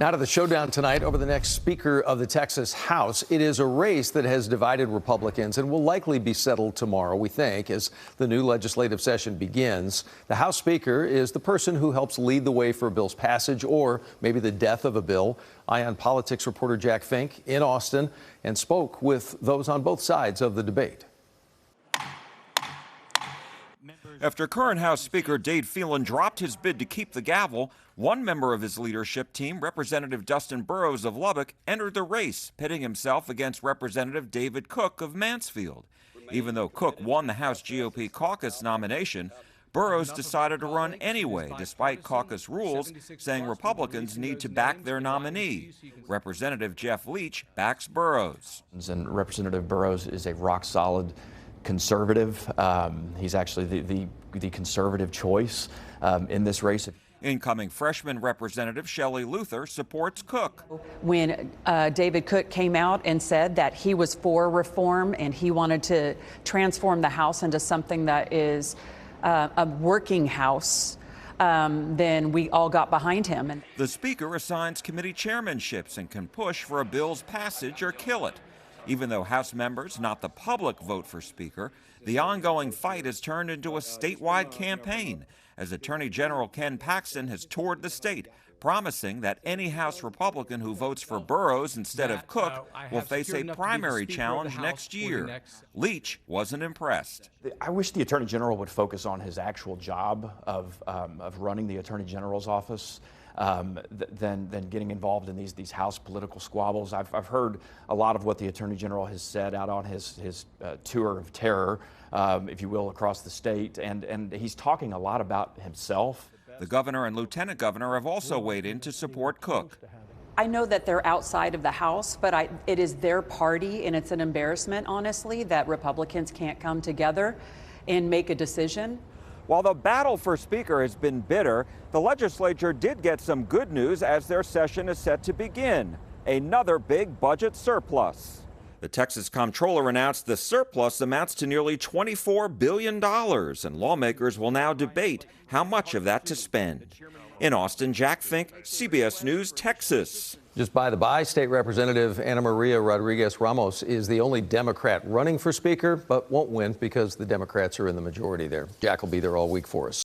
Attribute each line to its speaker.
Speaker 1: Now to the showdown tonight over the next Speaker of the Texas House. It is a race that has divided Republicans and will likely be settled tomorrow, we think, as the new legislative session begins. The House Speaker is the person who helps lead the way for a bill's passage or maybe the death of a bill. Ion Politics reporter Jack Fink in Austin and spoke with those on both sides of the debate.
Speaker 2: After current House Speaker Dade Phelan dropped his bid to keep the gavel, one member of his leadership team, Representative Dustin Burrows of Lubbock, entered the race, pitting himself against Representative David Cook of Mansfield. Even though Cook won the House GOP Caucus nomination, Burrows decided to run anyway, despite caucus rules saying Republicans need to back their nominee. Representative Jeff Leach backs Burrows.
Speaker 3: And Representative Burrows is a rock-solid conservative. He's actually the conservative choice in this race.
Speaker 2: Incoming freshman Representative Shelley Luther supports Cook.
Speaker 4: When David Cook came out and said that he was for reform and he wanted to transform the House into something that is a working House, then we all got behind him.
Speaker 2: The Speaker assigns committee chairmanships and can push for a bill's passage or kill it. Even though House members, not the public, vote for Speaker, the ongoing fight has turned into a statewide campaign, as Attorney General Ken Paxton has toured the state, promising that any House Republican who votes for Burrows instead of Cook will face a primary challenge next year. Leach wasn't impressed.
Speaker 3: I wish the Attorney General would focus on his actual job of running the Attorney General's office. Than getting involved in these House political squabbles. I've heard a lot of what the Attorney General has said out on his tour of terror, if you will, across the state, and he's talking a lot about himself.
Speaker 2: The governor and lieutenant governor have also weighed in to support Cook.
Speaker 4: I know that they're outside of the House, but it is their party, and it's an embarrassment, honestly, that Republicans can't come together and make a decision.
Speaker 2: While the battle for Speaker has been bitter, the legislature did get some good news as their session is set to begin. Another big budget surplus. The Texas Comptroller announced the surplus amounts to nearly $24 billion, and lawmakers will now debate how much of that to spend. In Austin, Jack Fink, CBS News, Texas.
Speaker 1: Just by the by, State Representative Ana Maria Rodriguez Ramos is the only Democrat running for Speaker, but won't win because the Democrats are in the majority there. Jack will be there all week for us.